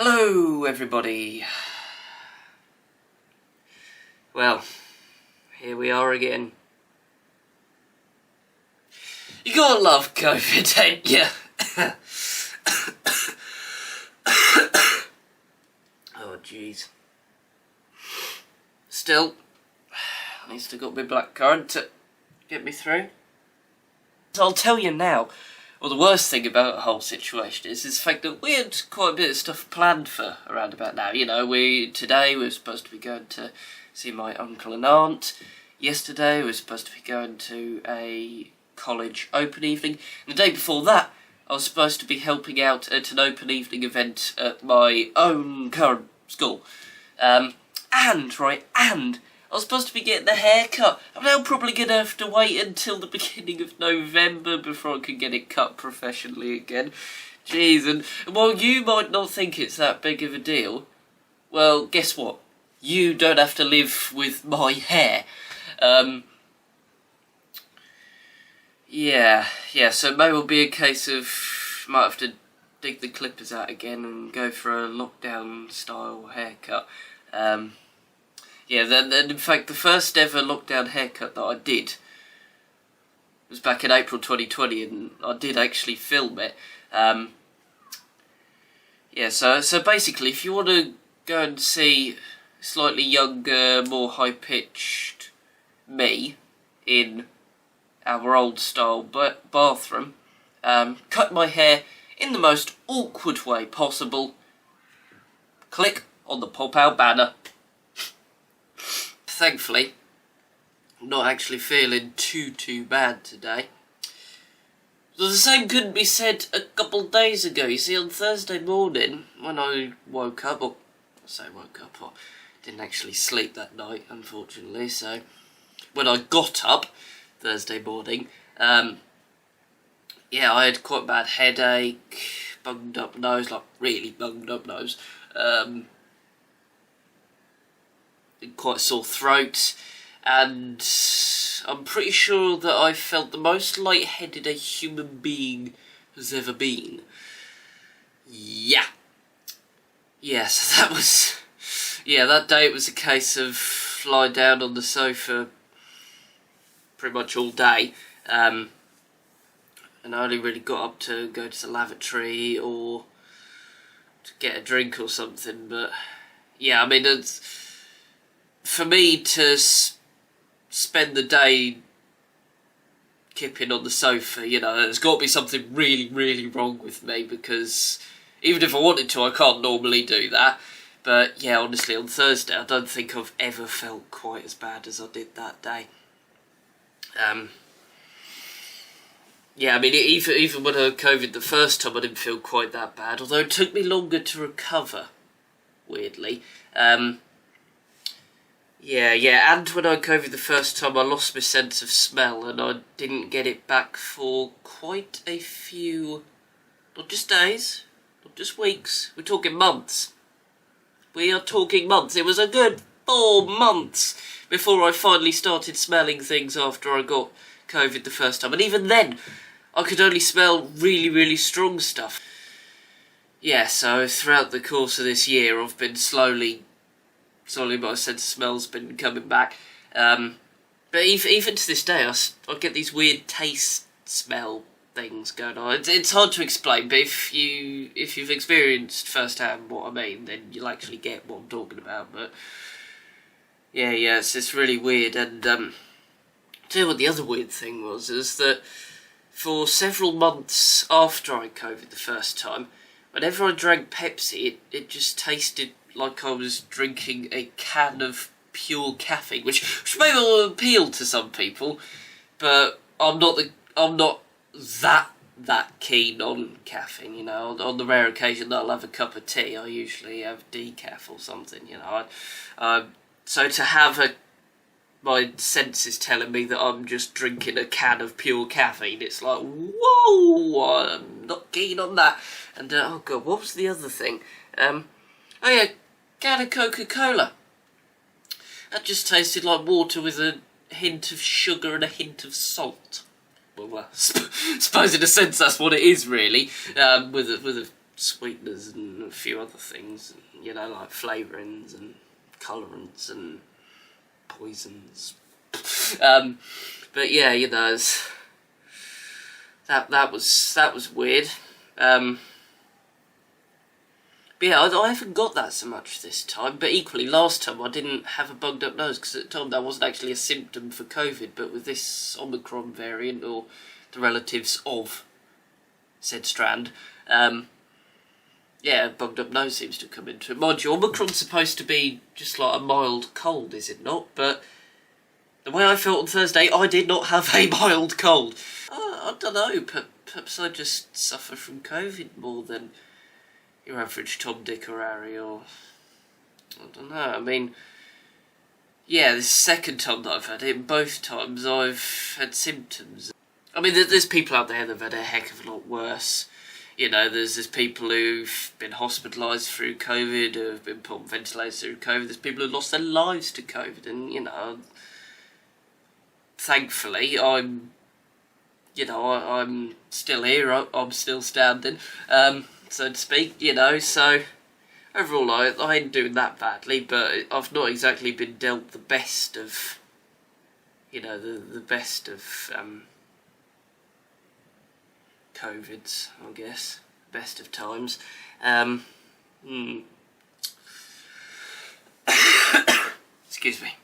Hello everybody. Well, here we are again. You gotta love COVID, ain't ya? Oh jeez. Still, at least I got my blackcurrant to get me through. So I'll tell you now, well, the worst thing about the whole situation is the fact that we had quite a bit of stuff planned for around about now. You know, today we were supposed to be going to see my uncle and aunt. Yesterday we were supposed to be going to a college open evening. And the day before that, I was supposed to be helping out at an open evening event at my own current school. And I was supposed to be getting a haircut. I'm now probably going to have to wait until the beginning of November before I can get it cut professionally again. Jeez, and while you might not think it's that big of a deal, well, guess what? You don't have to live with my hair. Yeah, so it may well be a case of, might have to dig the clippers out again and go for a lockdown style haircut. Yeah, then in fact the first ever lockdown haircut that I did was back in April 2020, and I did actually film it. Yeah, so basically if you want to go and see slightly younger, more high-pitched me in our old style bathroom, cut my hair in the most awkward way possible, click on the pop-out banner. Thankfully, I'm not actually feeling too bad today. So the same couldn't be said a couple of days ago. You see, on Thursday morning, when I woke up, or I didn't actually sleep that night, unfortunately, so when I got up Thursday morning, yeah, I had quite a bad headache, bunged up nose, like really bunged up nose, quite a sore throat, and I'm pretty sure that I felt the most lightheaded a human being has ever been. Yeah, so that was, that day it was a case of lie down on the sofa pretty much all day, and I only really got up to go to the lavatory or to get a drink or something. But yeah, I mean, for me to spend the day kipping on the sofa, you know, there's got to be something really wrong with me, because even if I wanted to, I can't normally do that. But yeah, honestly, on Thursday, I don't think I've ever felt quite as bad as I did that day. Yeah, I mean, even when I had COVID the first time, I didn't feel quite that bad, although it took me longer to recover, weirdly. Yeah, and when I had COVID the first time, I lost my sense of smell, and I didn't get it back for quite a few, not just days, not just weeks, we're talking months. We are talking months. It was a good 4 months before I finally started smelling things after I got COVID the first time, and even then, I could only smell really strong stuff. Yeah, so throughout the course of this year, I've been slowly my sense of smell's been coming back. But even to this day, I get these weird taste smell things going on. It's hard to explain, but if you've experienced firsthand what I mean, then you'll actually get what I'm talking about. But yeah, it's really weird. And tell you what the other weird thing is that for several months after I had COVID the first time, whenever I drank Pepsi, it just tasted like I was drinking a can of pure caffeine, which may well appeal to some people, but I'm not that keen on caffeine, you know. On the rare occasion that I'll have a cup of tea, I usually have decaf or something, you know. So to have my senses telling me that I'm just drinking a can of pure caffeine, it's like, whoa, I'm not keen on that. And oh god, what was the other thing? Oh yeah, can of Coca-Cola. That just tasted like water with a hint of sugar and a hint of salt. Well, suppose in a sense that's what it is, really, with a sweeteners and a few other things, you know, like flavourings and colourants and poisons. But yeah, you know, that was weird. But yeah, I haven't got that so much this time, but equally last time I didn't have a bugged up nose, because at the time that wasn't actually a symptom for COVID, but with this Omicron variant, or the relatives of said strand, yeah, bugged up nose seems to come into it. Mind you, Omicron's supposed to be just like a mild cold, is it not? But the way I felt on Thursday, I did not have a mild cold. I don't know, perhaps I just suffer from COVID more than your average Tom, Dick or Harry, or I don't know. I mean, yeah, this is the second time that I've had it, and both times I've had symptoms. I mean, there's people out there that have had a heck of a lot worse. You know, there's people who've been hospitalised through COVID, who've been put on ventilators through COVID. There's people who've lost their lives to COVID, and you know, thankfully, I'm still here. I'm still standing. So to speak, you know, so overall I ain't doing that badly, but I've not exactly been dealt the best of, you know, the best of COVIDs, I guess, best of times. Excuse me.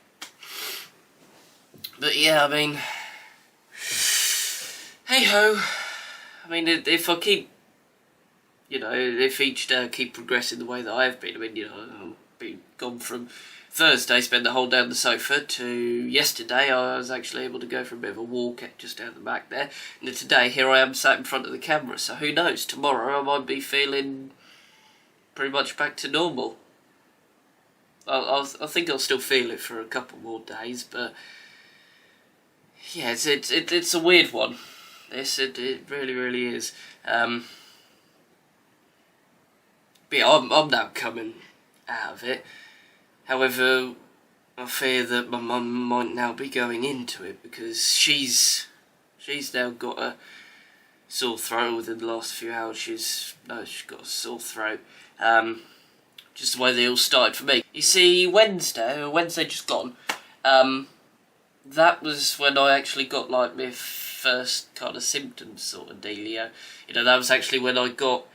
But yeah, I mean, hey ho. I mean, if I keep, you know, if each day I keep progressing the way that I've been, I mean, you know, I've been gone from Thursday, spend the whole day on the sofa, to yesterday I was actually able to go for a bit of a walk just down the back there, and then today here I am sat in front of the camera, so who knows, tomorrow I might be feeling pretty much back to normal. I think I'll still feel it for a couple more days, but yeah, it's a weird one. It really is. But yeah, I'm now coming out of it. However, I fear that my mum might now be going into it, because she's now got a sore throat. Within the last few hours she's got a sore throat. Just the way they all started for me. You see, Wednesday just gone, that was when I actually got like my first kind of symptoms sort of dealio. You know, that was actually when I got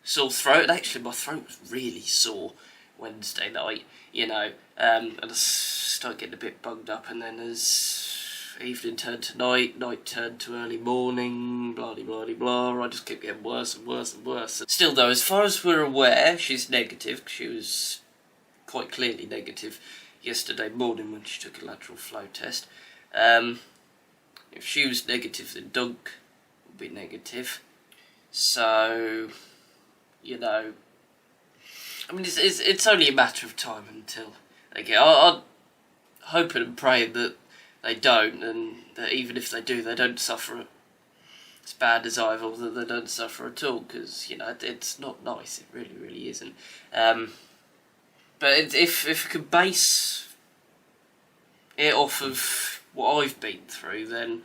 sore throat, and actually my throat was really sore Wednesday night, you know, and I started getting a bit bugged up, and then as evening turned to night, night turned to early morning, blah blah blah blah, I just kept getting worse and worse and worse. Still though, as far as we're aware, she's negative, 'cause she was quite clearly negative yesterday morning when she took a lateral flow test. If she was negative, then Doug would be negative. So, you know, I mean, it's only a matter of time until they get. I'm hoping and praying that they don't, and that even if they do, they don't suffer as bad as I've, or that they don't suffer at all, because, you know, it's not nice. It really isn't. But if I could base it off of what I've been through, then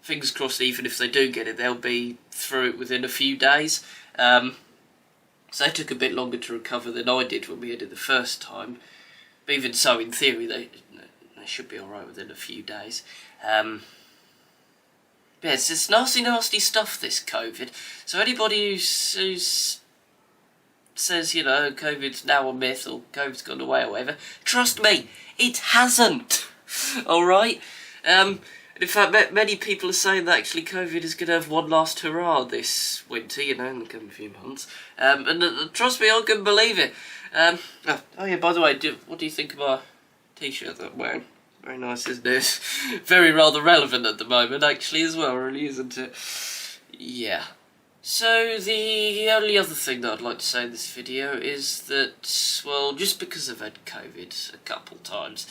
fingers crossed, even if they do get it, they'll be through it within a few days. So they took a bit longer to recover than I did when we had it the first time. But even so, in theory, they should be alright within a few days. Yeah, it's nasty stuff, this COVID. So anybody who says, you know, COVID's now a myth, or COVID's gone away or whatever, trust me, it hasn't. Alright? And in fact, many people are saying that actually COVID is going to have one last hurrah this winter, you know, in the coming few months. And trust me, I can believe it. Oh yeah, by the way, what do you think of my t-shirt that I'm wearing? Very nice, isn't it? Very rather relevant at the moment, actually, as well, really, isn't it? Yeah. So, the only other thing that I'd like to say in this video is that, well, just because I've had COVID a couple times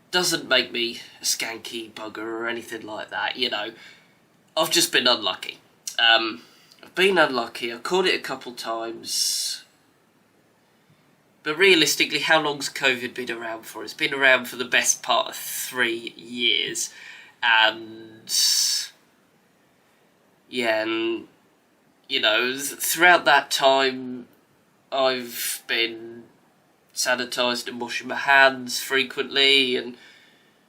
doesn't make me a skanky bugger or anything like that, you know. I've just been unlucky. I've been unlucky, I've caught it a couple times. But realistically, how long's COVID been around for? It's been around for the best part of 3 years. And yeah, and, you know, throughout that time, I've been sanitised and washing my hands frequently, and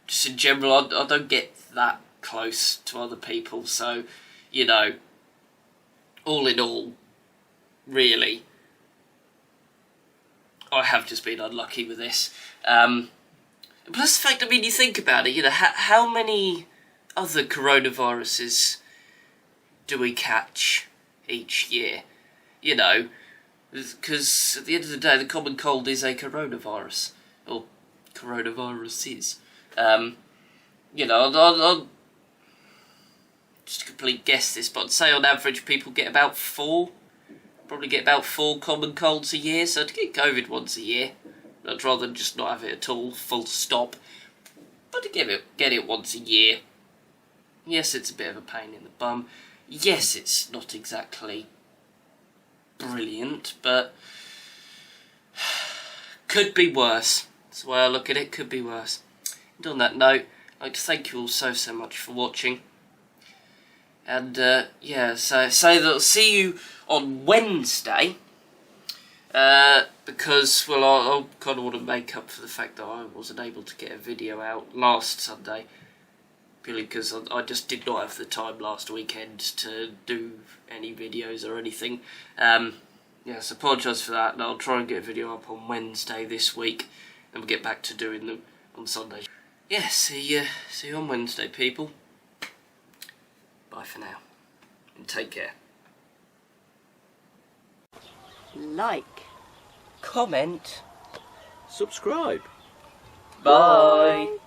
just in general, I don't get that close to other people. So, you know, all in all, really, I have just been unlucky with this. Plus the fact, I mean, you think about it, you know, how many other coronaviruses do we catch each year? You know, because at the end of the day, the common cold is a coronavirus, or coronaviruses. You know, I'll just a complete guess this, but I'd say on average people get about four common colds a year, so to get COVID once a year, I'd rather just not have it at all, full stop. But to get it once a year, yes, it's a bit of a pain in the bum. Yes, it's not exactly brilliant, but could be worse. That's the way I look at it, could be worse. And on that note, I'd like to thank you all so much for watching. And yeah, so that I'll see you on Wednesday. Because, well, I kind of want to make up for the fact that I wasn't able to get a video out last Sunday. Purely because I just did not have the time last weekend to do any videos or anything. Yes, apologise for that, and I'll try and get a video up on Wednesday this week, and we'll get back to doing them on Sunday. Yeah, see you on Wednesday, people. Bye for now, and take care. Like, comment, subscribe. Bye.